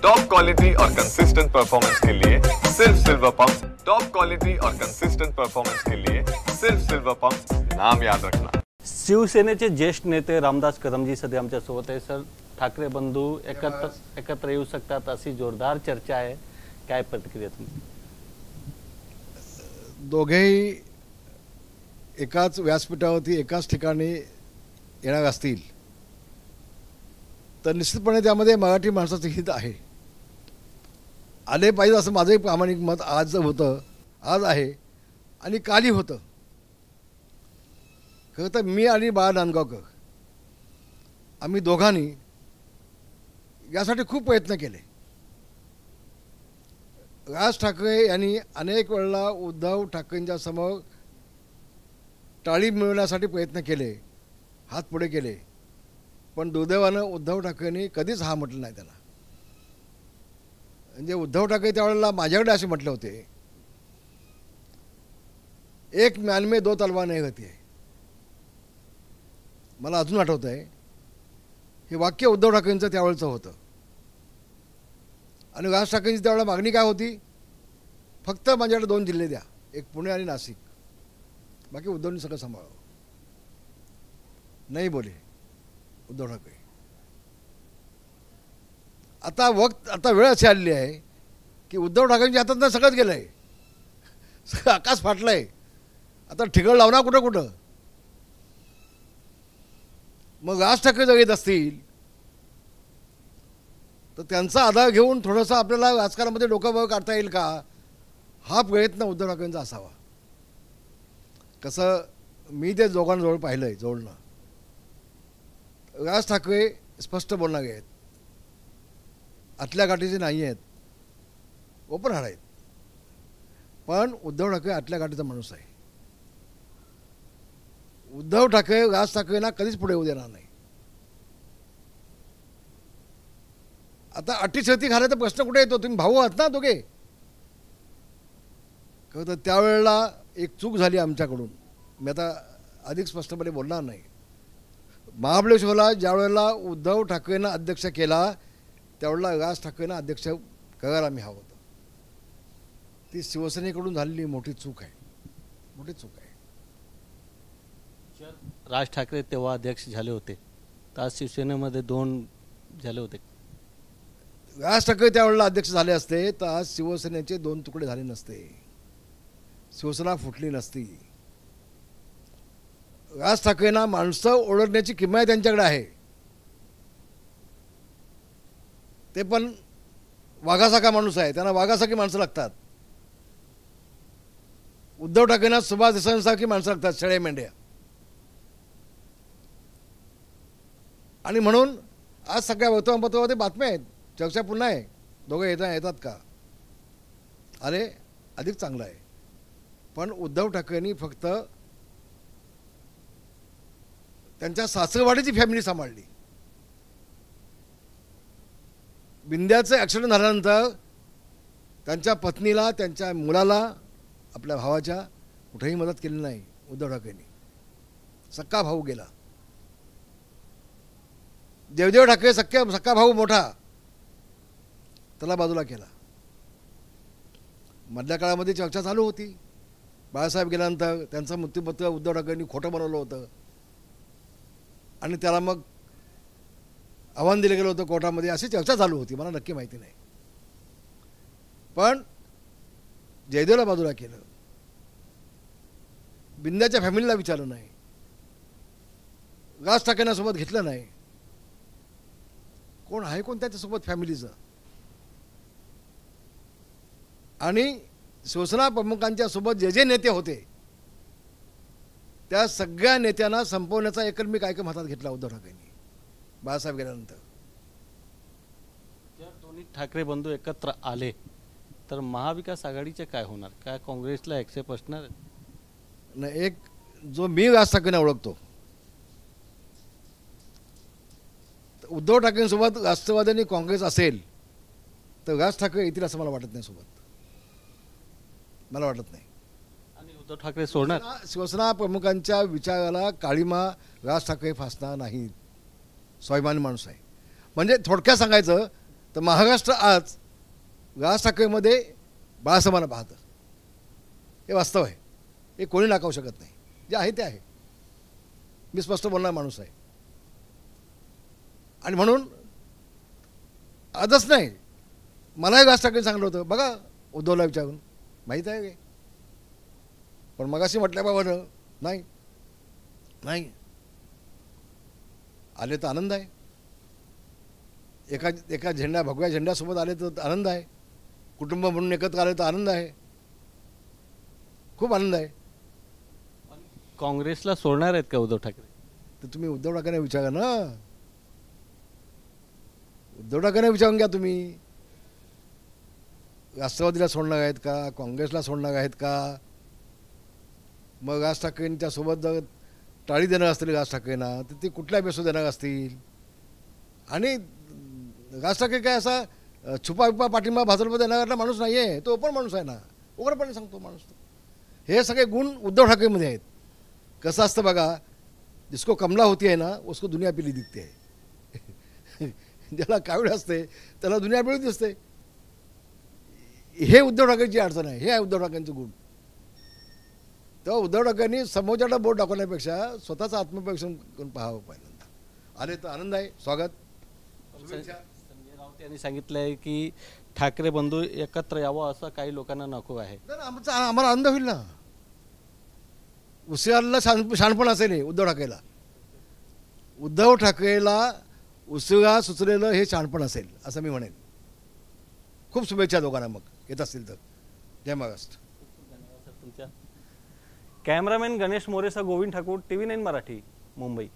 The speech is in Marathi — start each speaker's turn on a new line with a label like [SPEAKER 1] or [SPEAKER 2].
[SPEAKER 1] टॉप क्वालिटी और कंसिस्टेंट परफॉर्मेंस के लिए सिर्फ सिल्वर पंप। टॉप क्वालिटी और कंसिस्टेंट परफॉर्मेंस के लिए सिर्फ सिल्वर पंप, नाम याद रखना।
[SPEAKER 2] शिवसेनेचे ज्येष्ठ नेते रामदास कदमजी सध्या आमच्या सोबत आहे। सर, ठाकरे बंधू एकत्र येऊ शकतात अशी जोरदार चर्चा आहे, काय प्रतिक्रिया तुमची?
[SPEAKER 3] दोघेही एकाच व्यासपीठावरती एकाच ठिकाणी येणार असतील तर निश्चितपणे त्यामध्ये मराठी माणसाचं हित आहे, आले पाहिजे असं माझंही प्रामाणिक मत आज होतं, आज आहे आणि कालही होतं। खरं तर मी आणि बाळा नांदगावकर आम्ही दोघांनी यासाठी खूप प्रयत्न केले। राज ठाकरे यांनी अनेक वेळेला उद्धव ठाकरेंच्या समोर टाळी मिळवण्यासाठी प्रयत्न केले, हात पुढे केले, पण दुर्दैवानं उद्धव ठाकरेंनी कधीच हा म्हटलं नाही त्यांना। म्हणजे उद्धव ठाकरे त्यावेळेला माझ्याकडे असे म्हटले होते, एक म्यान में दो तलवार नहीं होती है। मला अजून आठवत आहे हे वाक्य उद्धव ठाकरेंचं त्यावेळेचं होतं। आणि राज ठाकरेंची त्यावेळेला मागणी काय होती? फक्त माझ्याकडे 2 जिल्हे द्या, एक पुणे आणि नाशिक, बाकी उद्धवनी सगळं सांभाळावं। नाही बोले उद्धव ठाकरे। आता वेळ अशी आलेली आहे की उद्धव ठाकरेंच्या हातात सगळंच गेलंय, सगळं आकाश फाटलंय, आता ठिगळ लावणार कुठं कुठं। मग राज ठाकरे जर येत असतील तर त्यांचा आधार घेऊन थोडंसं आपल्याला राजकारणामध्ये डोकं वर काढता येईल का, हा प्रयत्न उद्धव ठाकरेंचा असावा। कसं मी ते दोघांजवळ पाहिलंय जवळनं, राज ठाकरे स्पष्ट बोलणारे आहेत, आतल्या गाठीचे नाही आहेत, ओपन हाड आहेत, पण उद्धव ठाकरे आतल्या गाठीचा माणूस आहे। उद्धव ठाकरे राज ठाकरेंना कधीच पुढे येऊ देणार नाही। आता अटीशर्ती घालायचा प्रश्न कुठे येतो? तुम्ही भाऊ आहात ना दोघे। तर त्यावेळेला एक चूक झाली आमच्याकडून, मी आता अधिक स्पष्टपणे बोलणार नाही। महाबळेश्वरला ज्या वेळेला उद्धव ठाकरेंना अध्यक्ष केला त्यावेळेला राज ठाकरेंना अध्यक्ष करायला मी हवं होतं। ती शिवसेनेकडून झालेली मोठी चूक आहे, मोठी चूक आहे।
[SPEAKER 2] राज ठाकरे तेव्हा अध्यक्ष झाले होते, तर आज शिवसेनेमध्ये 2 झाले होते।
[SPEAKER 3] राज ठाकरे त्यावेळेला अध्यक्ष झाले असते तर आज शिवसेनेचे 2 तुकडे झाले नसते, शिवसेना फुटली नसती। राज ठाकरेंना माणसं ओळखण्याची किंमत त्यांच्याकडे आहे, ते पण वाघासारखा माणूस आहे, त्यांना वाघासारखी माणसं लागतात। उद्धव ठाकरेंना सुभाष देसाईंसारखी माणसं लागतात, शेळे मेंढ्या। आणि म्हणून आज सगळ्या वर्तमानपत्रामध्ये बातम्या आहेत, चर्चा पुन्हा आहे, दोघे येतात का? अरे अधिक चांगलं आहे, पण उद्धव ठाकरेंनी फक्त त्यांच्या सासरवाडीची फॅमिली सांभाळली। बिंद्याचं ॲक्सिडेंट झाल्यानंतर त्यांच्या पत्नीला, त्यांच्या मुलाला, आपल्या भावाच्या कुठेही मदत केली नाही उद्धव ठाकरेंनी। सक्का भाऊ गेला, देवदेव ठाकरे सक्का भाऊ मोठा, त्याला बाजूला केला। मधल्या काळामध्ये चर्चा चालू होती, बाळासाहेब गेल्यानंतर त्यांचं मृत्यूपत्र उद्धव ठाकरेंनी खोटं बनवलं होतं आणि त्याला मग आव्हान दिलं गेलं होतं कोर्टामध्ये, अशी चर्चा चालू होती, मला नक्की माहिती नाही। पण जयदेवला बाजूला केलं, बिंद्याच्या फॅमिलीला विचारलं नाही, राज ठाकरेंना सोबत घेतलं नाही। कोण आहे कोण त्याच्यासोबत फॅमिलीचं? आणि शिवसेना प्रमुखांच्या सोबत जे नेते होते त्या सगळ्या नेत्यांना संपवण्याचा एकमेव कार्यक्रम हातात घेतला उद्धव ठाकरेंनी बाळासाहेब गेल्यानंतर।
[SPEAKER 2] जर दोन्ही ठाकरे बंधू एकत्र आले तर महाविकास आघाडीचे काय होणार? काय काँग्रेसला ॲक्सेप्ट असणार?
[SPEAKER 3] नाही, एक जो मी राज ठाकरेंना ओळखतो, उद्धव ठाकरेंसोबत राष्ट्रवादी आणि काँग्रेस असेल तर राज ठाकरे येतील असं मला वाटत नाही सोबत, मला वाटत नाही।
[SPEAKER 2] आणि उद्धव ठाकरे सोडणार?
[SPEAKER 3] शिवसेना प्रमुखांच्या विचाराला काळीमा राज ठाकरे फासणार नाहीत, स्वाभिमानी माणूस आहे। म्हणजे थोडक्यात सांगायचं तर महाराष्ट्र आज राज ठाकरेमध्ये बाळासाहेबांना पाहतं. हे वास्तव आहे, हे कोणी नाकावू शकत नाही. जे आहे ते आहे. मी स्पष्ट बोलणारा माणूस आहे. आणि म्हणून आजच नाही, मलाही राज ठाकरे सांगलं होतं, बघा उद्धवला विचारून, माहीत आहे काय. पण मगाशी म्हटल्याबाबत नाही नाही आले तर आनंद आहे. एका झेंडा भगव्या झेंड्यासोबत आले तर आनंद आहे. कुटुंब म्हणून एकत्र आले तर आनंद आहे. खूप आनंद आहे.
[SPEAKER 2] काँग्रेसला सोडणार आहेत का उद्धव ठाकरे?
[SPEAKER 3] तर तुम्ही उद्धव ठाकरेंना विचारा ना. उद्धव ठाकरेंना विचारून घ्या तुम्ही. राष्ट्रवादीला सोडणार आहेत का, काँग्रेसला सोडणार आहेत का? मग राज ठाकरेंच्या सोबत जर टाळी देणार असतील राज ठाकरेंना, तर ती कुठल्या बेसू देणार असतील? आणि राज ठाकरे काय असा छुपा विपा पाठिंबा भाजपला देणारा माणूस नाही आहे. तो ओपन माणूस आहे ना, उघडपणे सांगतो माणूस. हे सगळे गुण उद्धव ठाकरेमध्ये आहेत. कसं असतं बघा, जिसको कमला होती आहे ना, उसको दुनिया पिली दिखते आहे. ज्याला कावीळ असते त्याला दुनिया पिळी दिसते. हे उद्धव ठाकरेंची अडचण आहे. हे आहे उद्धव ठाकरेंचं गुण. तेव्हा उद्धव ठाकरेंनी समोरच्याला बोट दाखवण्यापेक्षा स्वतःचं आत्मपरीक्षण करून पाहावं पहिल्यांदा. आले तर आनंद आहे, स्वागत.
[SPEAKER 2] संजय राऊत यांनी सांगितलंय की ठाकरे बंधू एकत्र यावं असं काही लोकांना नको आहे.
[SPEAKER 3] आम्हाला आनंद होईल ना. उशिराला शहाणपण असेल हे उद्धव ठाकरेला. उद्धव ठाकरेला उशिरा सुचलेलं हे शहाणपण असेल असं मी म्हणेन. खूप शुभेच्छा दोघांना मग येत असतील तर. जय महाराष्ट्र.
[SPEAKER 2] तुमच्या कॅमेरामॅन गणेश मोरेसह गोविंद ठाकूर, TV9 मराठी, मुंबई.